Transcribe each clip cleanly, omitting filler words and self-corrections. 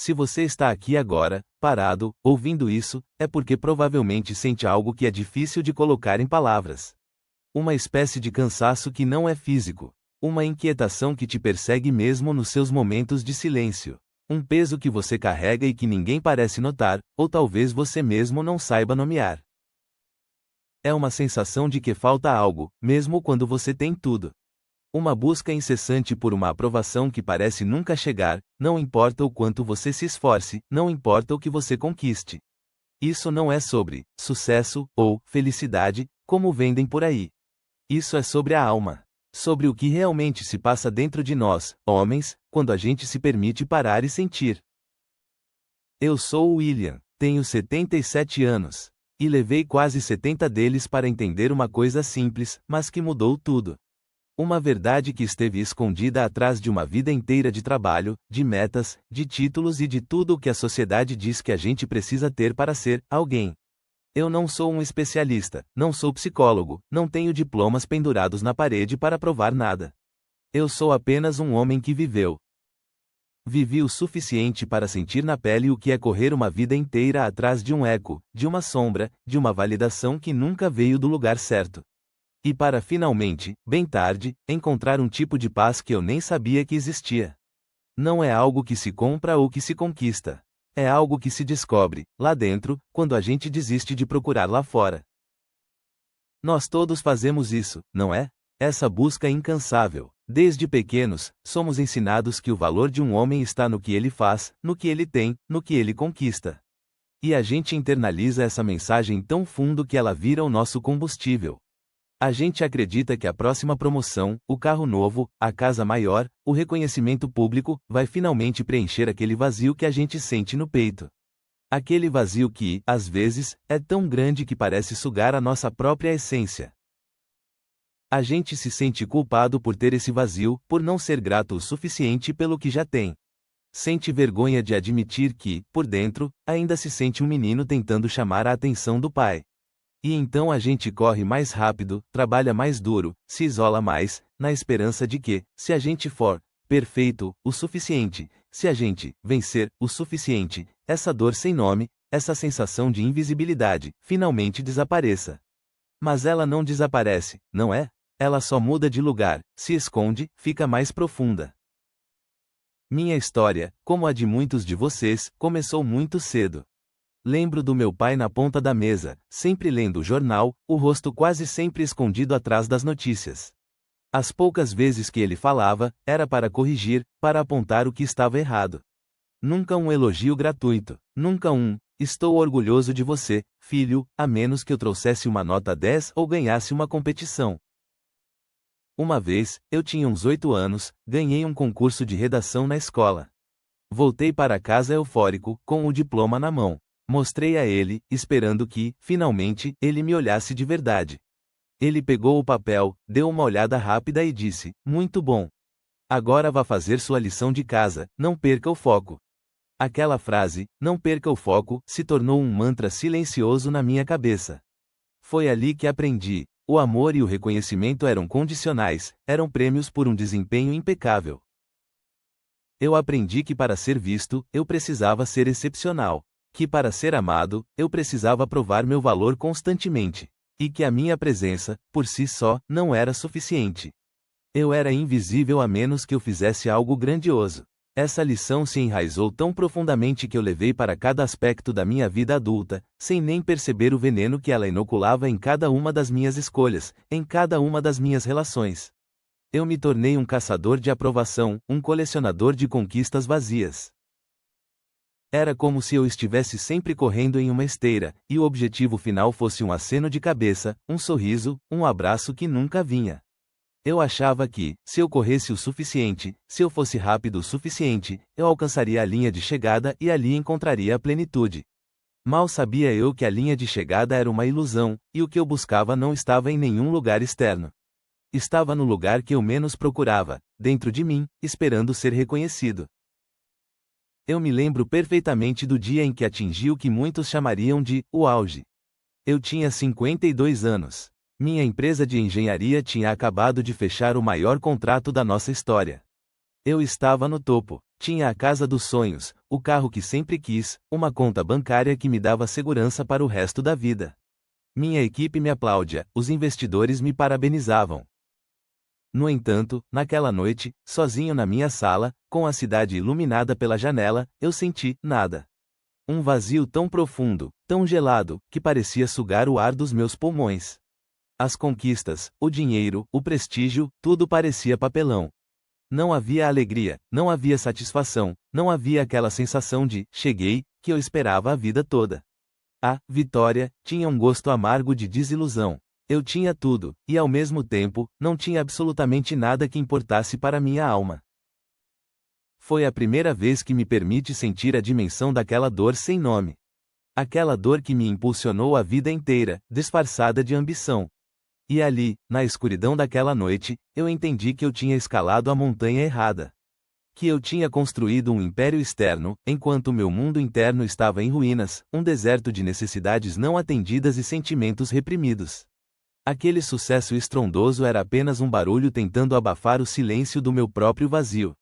Se você está aqui agora, parado, ouvindo isso, é porque provavelmente sente algo que é difícil de colocar em palavras. Uma espécie de cansaço que não é físico. Uma inquietação que te persegue mesmo nos seus momentos de silêncio. Um peso que você carrega e que ninguém parece notar, ou talvez você mesmo não saiba nomear. É uma sensação de que falta algo, mesmo quando você tem tudo. Uma busca incessante por uma aprovação que parece nunca chegar, não importa o quanto você se esforce, não importa o que você conquiste. Isso não é sobre sucesso ou felicidade, como vendem por aí. Isso é sobre a alma. Sobre o que realmente se passa dentro de nós, homens, quando a gente se permite parar e sentir. Eu sou o William, tenho 77 anos. E levei quase 70 deles para entender uma coisa simples, mas que mudou tudo. Uma verdade que esteve escondida atrás de uma vida inteira de trabalho, de metas, de títulos e de tudo o que a sociedade diz que a gente precisa ter para ser alguém. Eu não sou um especialista, não sou psicólogo, não tenho diplomas pendurados na parede para provar nada. Eu sou apenas um homem que viveu. Vivi o suficiente para sentir na pele o que é correr uma vida inteira atrás de um eco, de uma sombra, de uma validação que nunca veio do lugar certo. E para finalmente, bem tarde, encontrar um tipo de paz que eu nem sabia que existia. Não é algo que se compra ou que se conquista. É algo que se descobre, lá dentro, quando a gente desiste de procurar lá fora. Nós todos fazemos isso, não é? Essa busca incansável. Desde pequenos, somos ensinados que o valor de um homem está no que ele faz, no que ele tem, no que ele conquista. E a gente internaliza essa mensagem tão fundo que ela vira o nosso combustível. A gente acredita que a próxima promoção, o carro novo, a casa maior, o reconhecimento público, vai finalmente preencher aquele vazio que a gente sente no peito. Aquele vazio que, às vezes, é tão grande que parece sugar a nossa própria essência. A gente se sente culpado por ter esse vazio, por não ser grato o suficiente pelo que já tem. Sente vergonha de admitir que, por dentro, ainda se sente um menino tentando chamar a atenção do pai. E então a gente corre mais rápido, trabalha mais duro, se isola mais, na esperança de que, se a gente for perfeito o suficiente, se a gente vencer o suficiente, essa dor sem nome, essa sensação de invisibilidade, finalmente desapareça. Mas ela não desaparece, não é? Ela só muda de lugar, se esconde, fica mais profunda. Minha história, como a de muitos de vocês, começou muito cedo. Lembro do meu pai na ponta da mesa, sempre lendo o jornal, o rosto quase sempre escondido atrás das notícias. As poucas vezes que ele falava, era para corrigir, para apontar o que estava errado. Nunca um elogio gratuito, nunca estou orgulhoso de você, filho, a menos que eu trouxesse uma nota 10 ou ganhasse uma competição. Uma vez, eu tinha uns 8 anos, ganhei um concurso de redação na escola. Voltei para casa eufórico, com o diploma na mão. Mostrei a ele, esperando que, finalmente, ele me olhasse de verdade. Ele pegou o papel, deu uma olhada rápida e disse: "Muito bom. Agora vá fazer sua lição de casa, não perca o foco." Aquela frase, "não perca o foco", se tornou um mantra silencioso na minha cabeça. Foi ali que aprendi. O amor e o reconhecimento eram condicionais, eram prêmios por um desempenho impecável. Eu aprendi que para ser visto, eu precisava ser excepcional. Que para ser amado, eu precisava provar meu valor constantemente. E que a minha presença, por si só, não era suficiente. Eu era invisível a menos que eu fizesse algo grandioso. Essa lição se enraizou tão profundamente que eu levei para cada aspecto da minha vida adulta, sem nem perceber o veneno que ela inoculava em cada uma das minhas escolhas, em cada uma das minhas relações. Eu me tornei um caçador de aprovação, um colecionador de conquistas vazias. Era como se eu estivesse sempre correndo em uma esteira, e o objetivo final fosse um aceno de cabeça, um sorriso, um abraço que nunca vinha. Eu achava que, se eu corresse o suficiente, se eu fosse rápido o suficiente, eu alcançaria a linha de chegada e ali encontraria a plenitude. Mal sabia eu que a linha de chegada era uma ilusão, e o que eu buscava não estava em nenhum lugar externo. Estava no lugar que eu menos procurava, dentro de mim, esperando ser reconhecido. Eu me lembro perfeitamente do dia em que atingi o que muitos chamariam de o auge. Eu tinha 52 anos. Minha empresa de engenharia tinha acabado de fechar o maior contrato da nossa história. Eu estava no topo, Tinha a casa dos sonhos, o carro que sempre quis, uma conta bancária que me dava segurança para o resto da vida. Minha equipe me aplaudia, os investidores me parabenizavam. No entanto, naquela noite, sozinho na minha sala, com a cidade iluminada pela janela, eu senti nada. Um vazio tão profundo, tão gelado, que parecia sugar o ar dos meus pulmões. As conquistas, o dinheiro, o prestígio, tudo parecia papelão. Não havia alegria, não havia satisfação, não havia aquela sensação de cheguei, que eu esperava a vida toda. A vitória tinha um gosto amargo de desilusão. Eu tinha tudo, e ao mesmo tempo, não tinha absolutamente nada que importasse para minha alma. Foi a primeira vez que me permiti sentir a dimensão daquela dor sem nome. Aquela dor que me impulsionou a vida inteira, disfarçada de ambição. E ali, na escuridão daquela noite, eu entendi que eu tinha escalado a montanha errada. Que eu tinha construído um império externo, enquanto meu mundo interno estava em ruínas, um deserto de necessidades não atendidas e sentimentos reprimidos. Aquele sucesso estrondoso era apenas um barulho tentando abafar o silêncio do meu próprio vazio.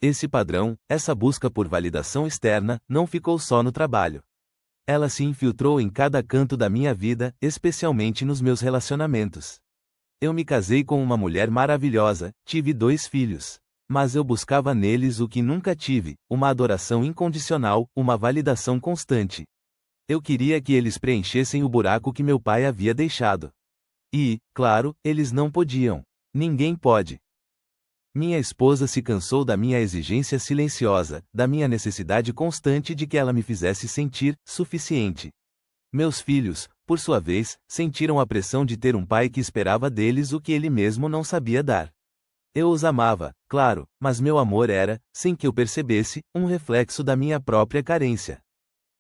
Esse padrão, essa busca por validação externa, não ficou só no trabalho. Ela se infiltrou em cada canto da minha vida, especialmente nos meus relacionamentos. Eu me casei com uma mulher maravilhosa, tive 2 filhos. Mas eu buscava neles o que nunca tive, uma adoração incondicional, uma validação constante. Eu queria que eles preenchessem o buraco que meu pai havia deixado. E, claro, eles não podiam. Ninguém pode. Minha esposa se cansou da minha exigência silenciosa, da minha necessidade constante de que ela me fizesse sentir suficiente. Meus filhos, por sua vez, sentiram a pressão de ter um pai que esperava deles o que ele mesmo não sabia dar. Eu os amava, claro, mas meu amor era, sem que eu percebesse, um reflexo da minha própria carência.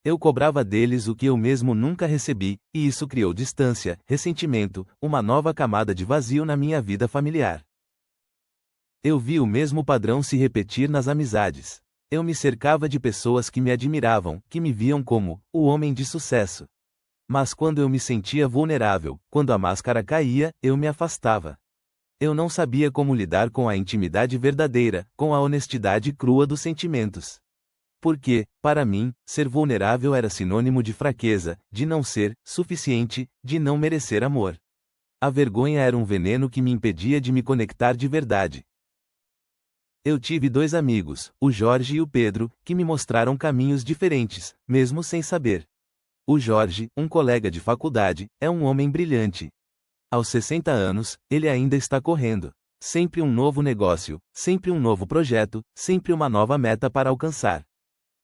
Eu cobrava deles o que eu mesmo nunca recebi, e isso criou distância, ressentimento, uma nova camada de vazio na minha vida familiar. Eu vi o mesmo padrão se repetir nas amizades. Eu me cercava de pessoas que me admiravam, que me viam como o homem de sucesso. Mas quando eu me sentia vulnerável, quando a máscara caía, eu me afastava. Eu não sabia como lidar com a intimidade verdadeira, com a honestidade crua dos sentimentos. Porque, para mim, ser vulnerável era sinônimo de fraqueza, de não ser suficiente, de não merecer amor. A vergonha era um veneno que me impedia de me conectar de verdade. Eu tive 2 amigos, o Jorge e o Pedro, que me mostraram caminhos diferentes, mesmo sem saber. O Jorge, um colega de faculdade, é um homem brilhante. Aos 60 anos, ele ainda está correndo. Sempre um novo negócio, sempre um novo projeto, sempre uma nova meta para alcançar.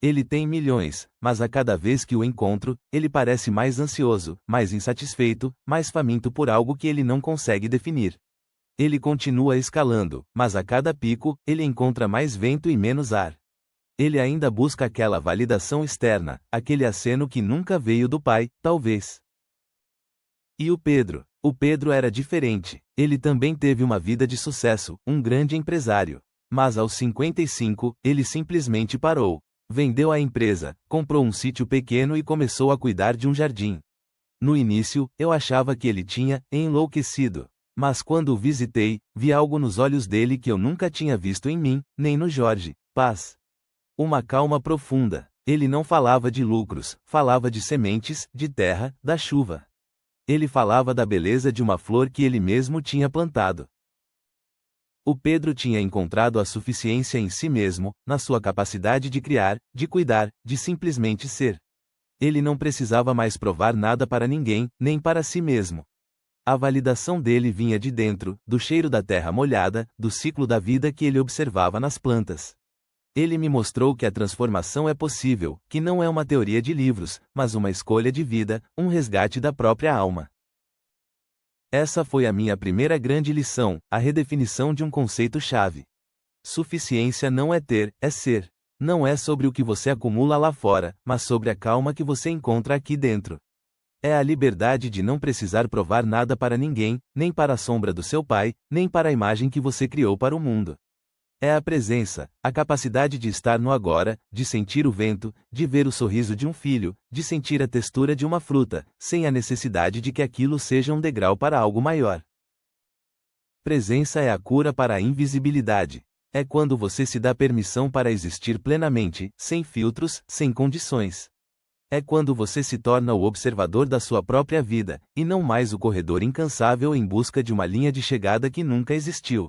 Ele tem milhões, mas a cada vez que o encontro, ele parece mais ansioso, mais insatisfeito, mais faminto por algo que ele não consegue definir. Ele continua escalando, mas a cada pico, ele encontra mais vento e menos ar. Ele ainda busca aquela validação externa, aquele aceno que nunca veio do pai, talvez. E o Pedro? O Pedro era diferente. Ele também teve uma vida de sucesso, um grande empresário. Mas aos 55, ele simplesmente parou. Vendeu a empresa, comprou um sítio pequeno e começou a cuidar de um jardim. No início, eu achava que ele tinha enlouquecido. Mas quando o visitei, vi algo nos olhos dele que eu nunca tinha visto em mim, nem no Jorge: paz. Uma calma profunda. Ele não falava de lucros, falava de sementes, de terra, da chuva. Ele falava da beleza de uma flor que ele mesmo tinha plantado. O Pedro tinha encontrado a suficiência em si mesmo, na sua capacidade de criar, de cuidar, de simplesmente ser. Ele não precisava mais provar nada para ninguém, nem para si mesmo. A validação dele vinha de dentro, do cheiro da terra molhada, do ciclo da vida que ele observava nas plantas. Ele me mostrou que a transformação é possível, que não é uma teoria de livros, mas uma escolha de vida, um resgate da própria alma. Essa foi a minha primeira grande lição, a redefinição de um conceito-chave. Suficiência não é ter, é ser. Não é sobre o que você acumula lá fora, mas sobre a calma que você encontra aqui dentro. É a liberdade de não precisar provar nada para ninguém, nem para a sombra do seu pai, nem para a imagem que você criou para o mundo. É a presença, a capacidade de estar no agora, de sentir o vento, de ver o sorriso de um filho, de sentir a textura de uma fruta, sem a necessidade de que aquilo seja um degrau para algo maior. Presença é a cura para a invisibilidade. É quando você se dá permissão para existir plenamente, sem filtros, sem condições. É quando você se torna o observador da sua própria vida, e não mais o corredor incansável em busca de uma linha de chegada que nunca existiu.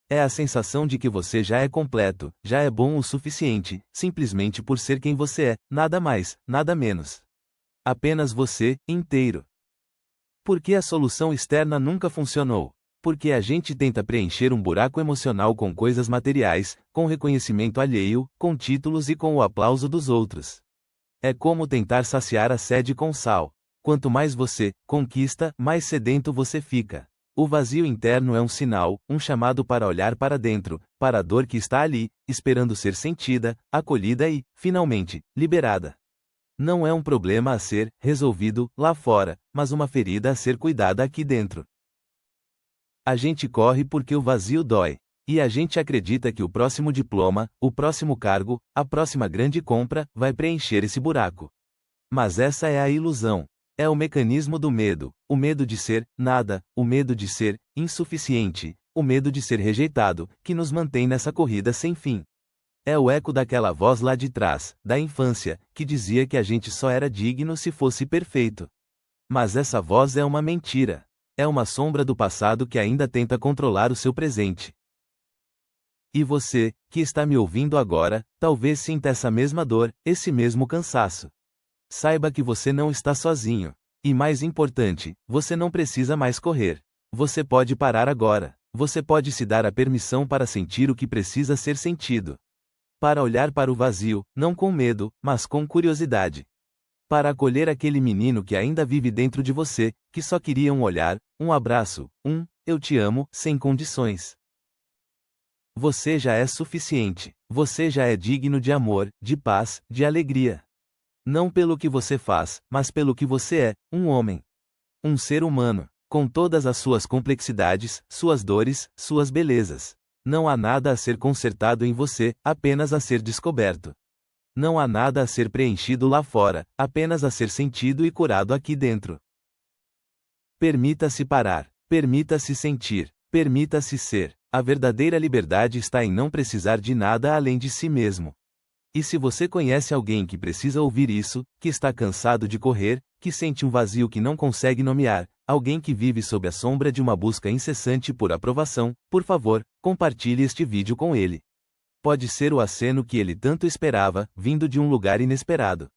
É a sensação de que você já é completo, já é bom o suficiente, simplesmente por ser quem você é, nada mais, nada menos. Apenas você, inteiro. Por que a solução externa nunca funcionou? Porque a gente tenta preencher um buraco emocional com coisas materiais, com reconhecimento alheio, com títulos e com o aplauso dos outros. É como tentar saciar a sede com sal. Quanto mais você conquista, mais sedento você fica. O vazio interno é um sinal, um chamado para olhar para dentro, para a dor que está ali, esperando ser sentida, acolhida e, finalmente, liberada. Não é um problema a ser resolvido lá fora, mas uma ferida a ser cuidada aqui dentro. A gente corre porque o vazio dói. E a gente acredita que o próximo diploma, o próximo cargo, a próxima grande compra, vai preencher esse buraco. Mas essa é a ilusão. É o mecanismo do medo, o medo de ser nada, o medo de ser insuficiente, o medo de ser rejeitado, que nos mantém nessa corrida sem fim. É o eco daquela voz lá de trás, da infância, que dizia que a gente só era digno se fosse perfeito. Mas essa voz é uma mentira. É uma sombra do passado que ainda tenta controlar o seu presente. E você, que está me ouvindo agora, talvez sinta essa mesma dor, esse mesmo cansaço. Saiba que você não está sozinho. E mais importante, você não precisa mais correr. Você pode parar agora. Você pode se dar a permissão para sentir o que precisa ser sentido. Para olhar para o vazio, não com medo, mas com curiosidade. Para acolher aquele menino que ainda vive dentro de você, que só queria um olhar, um abraço, eu te amo, sem condições. Você já é suficiente. Você já é digno de amor, de paz, de alegria. Não pelo que você faz, mas pelo que você é, um homem. Um ser humano, com todas as suas complexidades, suas dores, suas belezas. Não há nada a ser consertado em você, apenas a ser descoberto. Não há nada a ser preenchido lá fora, apenas a ser sentido e curado aqui dentro. Permita-se parar, permita-se sentir, permita-se ser. A verdadeira liberdade está em não precisar de nada além de si mesmo. E se você conhece alguém que precisa ouvir isso, que está cansado de correr, que sente um vazio que não consegue nomear, alguém que vive sob a sombra de uma busca incessante por aprovação, por favor, compartilhe este vídeo com ele. Pode ser o aceno que ele tanto esperava, vindo de um lugar inesperado.